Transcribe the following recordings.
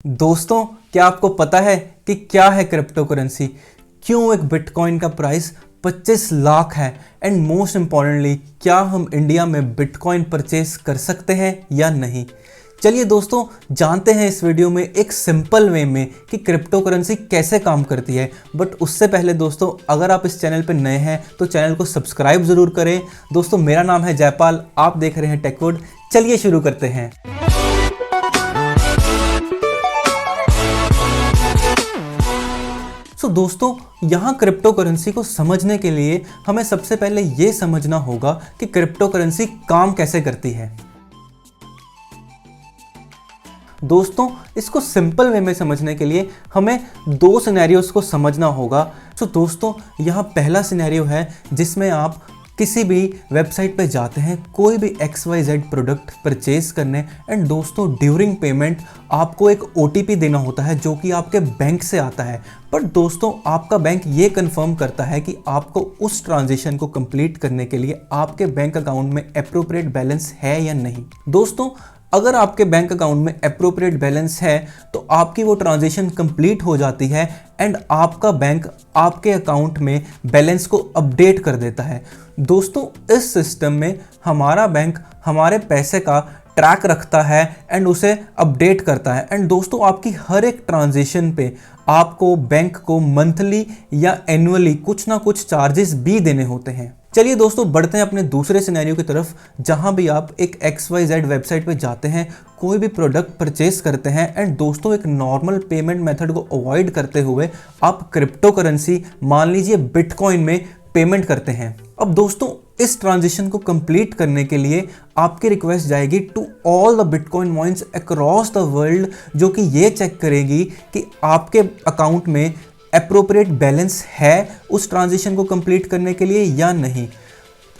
दोस्तों, क्या आपको पता है कि क्या है क्रिप्टो करेंसी? क्यों एक बिटकॉइन का प्राइस 25 लाख है? एंड मोस्ट इम्पॉर्टेंटली, क्या हम इंडिया में बिटकॉइन परचेस कर सकते हैं या नहीं? चलिए दोस्तों, जानते हैं इस वीडियो में एक सिंपल वे में कि क्रिप्टो करेंसी कैसे काम करती है। बट उससे पहले दोस्तों, अगर आप इस चैनल पर नए हैं तो चैनल को सब्सक्राइब ज़रूर करें। दोस्तों, मेरा नाम है जयपाल, आप देख रहे हैं टेकवुड। चलिए शुरू करते हैं। दोस्तों, यहाँ क्रिप्टो करेंसी को समझने के लिए हमें सबसे पहले ये समझना होगा कि क्रिप्टो करेंसी काम कैसे करती है। दोस्तों, इसको सिंपल वे में समझने के लिए हमें दो सिनेरियोस को समझना होगा। दोस्तों, यहाँ पहला सिनेरियो है जिसमें आप किसी भी वेबसाइट पे जाते हैं कोई भी XYZ प्रोडक्ट परचेज करने, एंड दोस्तों ड्यूरिंग पेमेंट आपको एक OTP देना होता है जो कि आपके बैंक से आता है। पर दोस्तों, आपका बैंक ये कंफर्म करता है कि आपको उस ट्रांजेक्शन को कंप्लीट करने के लिए आपके बैंक अकाउंट में एप्रोप्रिएट बैलेंस है या नहीं। दोस्तों, अगर आपके बैंक अकाउंट में एप्रोप्रिएट बैलेंस है तो आपकी वो ट्रांजेक्शन कंप्लीट हो जाती है एंड आपका बैंक आपके अकाउंट में बैलेंस को अपडेट कर देता है। दोस्तों, इस सिस्टम में हमारा बैंक हमारे पैसे का ट्रैक रखता है एंड उसे अपडेट करता है। एंड दोस्तों, आपकी हर एक ट्रांजेक्शन पे आपको बैंक को मंथली या एनुअली कुछ ना कुछ चार्जेस भी देने होते हैं। चलिए दोस्तों, बढ़ते हैं अपने दूसरे सिनेरियो की तरफ, जहां भी आप एक XYZ वेबसाइट पे जाते हैं, कोई भी प्रोडक्ट परचेस करते हैं एंड दोस्तों एक नॉर्मल पेमेंट मेथड को अवॉइड करते हुए आप क्रिप्टो करेंसी, मान लीजिए बिटकॉइन में पेमेंट करते हैं। अब दोस्तों, इस ट्रांजिशन को कंप्लीट करने के लिए आपकी रिक्वेस्ट जाएगी to all the bitcoin mines across the world, जो कि ये चेक करेगी कि आपके अकाउंट में एप्रोप्रिएट बैलेंस है उस ट्रांजिशन को कंप्लीट करने के लिए या नहीं।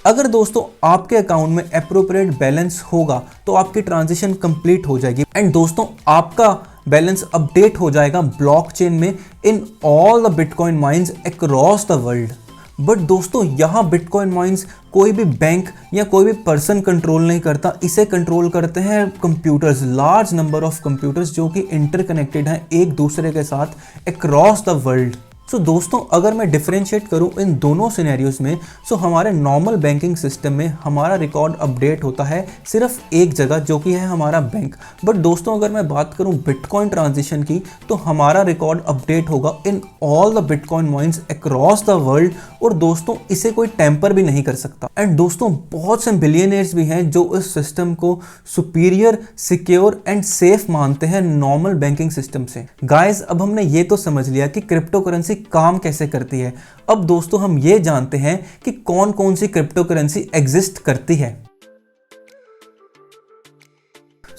अगर दोस्तों आपके अकाउंट में एप्रोप्रिएट बैलेंस होगा तो आपकी ट्रांजिशन कंप्लीट हो जाएगी एंड दोस्तों आपका बैलेंस अपडेट हो जाएगा ब्लॉकचेन में in all the bitcoin mines across the world. But दोस्तों, यहाँ बिटकॉइन माइंस कोई भी बैंक या कोई भी पर्सन कंट्रोल नहीं करता, इसे कंट्रोल करते हैं computers, large number of computers जो कि इंटरकनेक्टेड हैं एक दूसरे के साथ अक्रॉस द वर्ल्ड। दोस्तों, अगर मैं डिफरेंशिएट करूं इन दोनों सिनेरियोस में, हमारे नॉर्मल बैंकिंग सिस्टम में हमारा रिकॉर्ड अपडेट होता है सिर्फ एक जगह, जो कि है हमारा बैंक। बट दोस्तों, अगर मैं बात करूं बिटकॉइन ट्रांजिशन की, तो हमारा रिकॉर्ड अपडेट होगा in all the bitcoin mines across the world, और दोस्तों इसे कोई टेम्पर भी नहीं कर सकता। एंड दोस्तों, बहुत से बिलियनियर्स भी हैं जो इस सिस्टम को सुपीरियर, सिक्योर एंड सेफ मानते हैं नॉर्मल बैंकिंग सिस्टम से। गाइस, अब हमने ये तो समझ लिया कि क्रिप्टो करेंसी काम कैसे करती है। अब दोस्तों, हम ये जानते हैं कि कौन कौन सी क्रिप्टो करेंसी एग्जिस्ट करती है।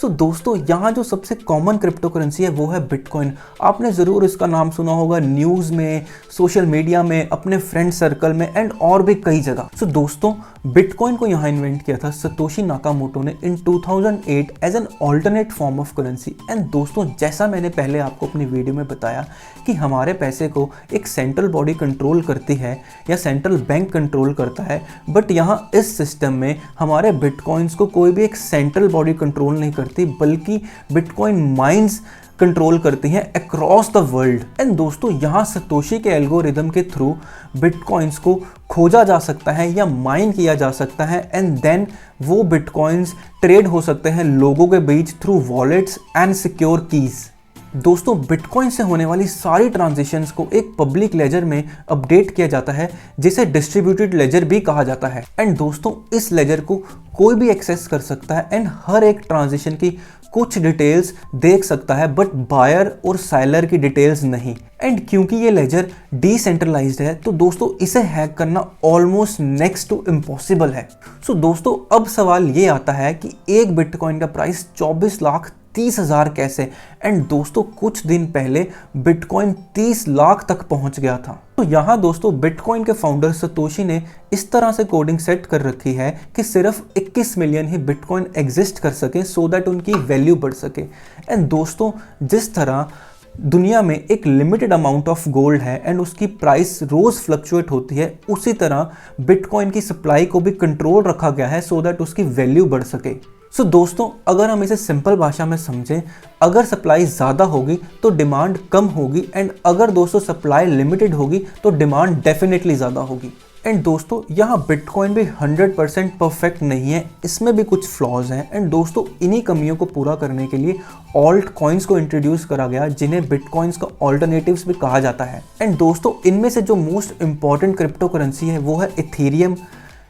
दोस्तों, यहाँ जो सबसे कॉमन क्रिप्टो करेंसी है वो है बिटकॉइन। आपने ज़रूर इसका नाम सुना होगा न्यूज़ में, सोशल मीडिया में, अपने फ्रेंड सर्कल में एंड और भी कई जगह। दोस्तों, बिटकॉइन को यहाँ इन्वेंट किया था सतोशी नाकामोटो ने in 2008 as an alternate form of currency. And दोस्तों, जैसा मैंने पहले आपको अपनी वीडियो में बताया कि हमारे पैसे को एक सेंट्रल बॉडी कंट्रोल करती है या सेंट्रल बैंक कंट्रोल करता है, बट यहाँ इस सिस्टम में हमारे बिटकॉइंस को कोई भी एक सेंट्रल बॉडी कंट्रोल नहीं करती, बल्कि बिटकॉइन माइंस कंट्रोल करती हैं अक्रॉस द वर्ल्ड। एंड दोस्तों, यहाँ सतोशी के एल्गोरिदम के थ्रू बिटकॉइंस को खोजा जा सकता है या माइन किया जा सकता है एंड देन वो बिटकॉइंस ट्रेड हो सकते हैं लोगों के बीच through wallets and secure keys. दोस्तों, बिटकॉइन से होने वाली सारी ट्रांजेक्शन्स को एक पब्लिक लेजर में अपडेट किया जाता है, जिसे डिस्ट्रीब्यूटेड लेजर भी कहा जाता है। एंड दोस्तों, इस लेजर को कोई भी एक्सेस कर सकता है एंड हर एक ट्रांजेक्शन की कुछ डिटेल्स देख सकता है, बट बायर और सेलर की डिटेल्स नहीं। एंड क्योंकि ये लेजर डिसेंट्रलाइज्ड है, तो दोस्तों इसे हैक करना ऑलमोस्ट नेक्स्ट टू इम्पॉसिबल है। दोस्तों, अब सवाल ये आता है कि एक बिटकॉइन का प्राइस 24,30,000 कैसे? एंड दोस्तों, कुछ दिन पहले बिटकॉइन 30 लाख तक पहुंच गया था। यहाँ दोस्तों, बिटकॉइन के फाउंडर सतोशी ने इस तरह से कोडिंग सेट कर रखी है कि सिर्फ 21 मिलियन ही बिटकॉइन एग्जिस्ट कर सके सो दैट उनकी वैल्यू बढ़ सके। एंड दोस्तों, जिस तरह दुनिया में एक लिमिटेड अमाउंट ऑफ गोल्ड है एंड उसकी प्राइस रोज फ्लक्चुएट होती है, उसी तरह बिटकॉइन की सप्लाई को भी कंट्रोल रखा गया है सो दैट उसकी वैल्यू बढ़ सके। सो दोस्तों, अगर हम इसे सिंपल भाषा में समझें, अगर सप्लाई ज़्यादा होगी तो डिमांड कम होगी, एंड अगर दोस्तों सप्लाई लिमिटेड होगी तो डिमांड डेफिनेटली ज़्यादा होगी। एंड दोस्तों, यहाँ बिटकॉइन भी 100% परफेक्ट नहीं है, इसमें भी कुछ फ्लॉज हैं। एंड दोस्तों, इन्हीं कमियों को पूरा करने के लिए ऑल्ट कॉइन्स को इंट्रोड्यूस करा गया, जिन्हें बिटकॉइंस का ऑल्टरनेटिव्स भी कहा जाता है। एंड दोस्तों, इनमें से जो मोस्ट इंपॉर्टेंट क्रिप्टो करेंसी है वो है इथेरियम,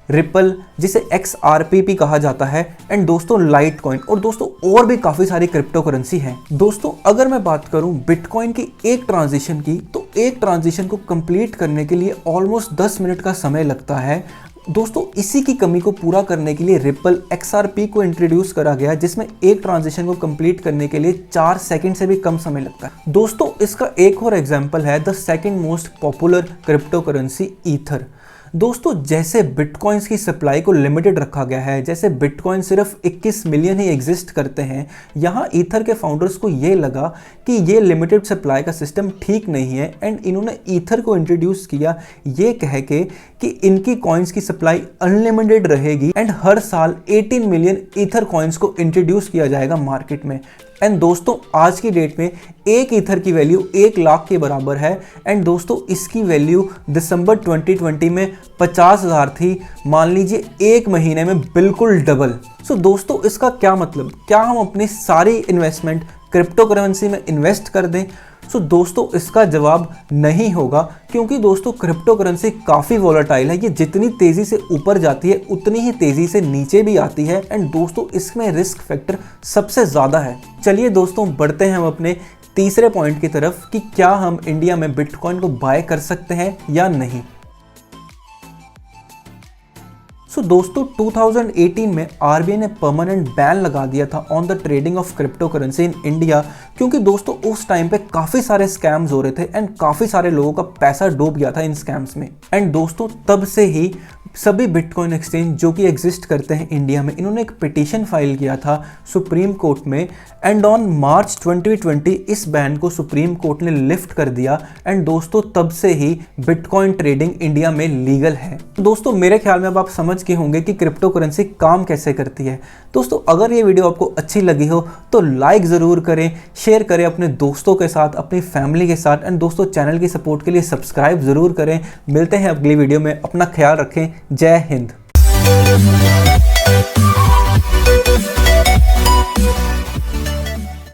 रिपल जिसे XRP कहा जाता है, एंड दोस्तों लाइट कॉइन, और दोस्तों और भी काफ़ी सारी क्रिप्टो करेंसी हैं। दोस्तों, अगर मैं बात करूं बिटकॉइन की एक ट्रांजिशन की, तो एक ट्रांजिशन को कंप्लीट करने के लिए ऑलमोस्ट 10 मिनट का समय लगता है। दोस्तों, इसी की कमी को पूरा करने के लिए रिपल XRP को इंट्रोड्यूस करा गया, जिसमें एक ट्रांजिशन को कंप्लीट करने के लिए 4 सेकंड से भी कम समय लगता है। दोस्तों, इसका एक और एग्जांपल है the second most popular crypto currency ether. दोस्तों, जैसे बिटकॉइंस की सप्लाई को लिमिटेड रखा गया है, जैसे बिटकॉइन सिर्फ 21 मिलियन ही एग्जिस्ट करते हैं, यहाँ ईथर के फाउंडर्स को ये लगा कि ये लिमिटेड सप्लाई का सिस्टम ठीक नहीं है, एंड इन्होंने ईथर को इंट्रोड्यूस किया ये कह के कि इनकी कॉइन्स की सप्लाई अनलिमिटेड रहेगी, एंड हर साल 18 मिलियन ईथर कॉइन्स को इंट्रोड्यूस किया जाएगा मार्केट में। एंड दोस्तों, आज की डेट में एक ईथर की वैल्यू 1 लाख के बराबर है, एंड दोस्तों इसकी वैल्यू दिसंबर 2020 में 50,000 थी। मान लीजिए एक महीने में बिल्कुल डबल। सो दोस्तों, इसका क्या मतलब, क्या हम अपनी सारी इन्वेस्टमेंट क्रिप्टो करेंसी में इन्वेस्ट कर दें? सो दोस्तों, इसका जवाब नहीं होगा, क्योंकि दोस्तों क्रिप्टो करेंसी काफ़ी वॉलेटाइल है। ये जितनी तेज़ी से ऊपर जाती है उतनी ही तेज़ी से नीचे भी आती है, एंड दोस्तों इसमें रिस्क फैक्टर सबसे ज़्यादा है। चलिए दोस्तों, बढ़ते हैं हम अपने तीसरे पॉइंट की तरफ कि क्या हम इंडिया में बिटकॉइन को बाय कर सकते हैं या नहीं। सो दोस्तों, 2018 में RBI ने परमानेंट बैन लगा दिया था on the trading of crypto currency in India, क्योंकि दोस्तों उस टाइम पे काफ़ी सारे स्कैम्स हो रहे थे, एंड काफ़ी सारे लोगों का पैसा डूब गया था इन स्कैम्स में। एंड दोस्तों, तब से ही सभी बिटकॉइन एक्सचेंज जो कि एग्जिस्ट करते हैं इंडिया में, इन्होंने एक पिटीशन फाइल किया था सुप्रीम कोर्ट में, एंड ऑन मार्च 2020 इस बैन को सुप्रीम कोर्ट ने लिफ्ट कर दिया, एंड दोस्तों तब से ही बिटकॉइन ट्रेडिंग इंडिया में लीगल है। दोस्तों, मेरे ख्याल में अब आप समझ के होंगे कि क्रिप्टो करेंसी काम कैसे करती है। दोस्तों, अगर ये वीडियो आपको अच्छी लगी हो तो लाइक ज़रूर करें, शेयर करें अपने दोस्तों के साथ, अपनी फैमिली के साथ, एंड दोस्तों चैनल की सपोर्ट के लिए सब्सक्राइब ज़रूर करें। मिलते हैं अगली वीडियो में, अपना ख्याल रखें। जय हिंद।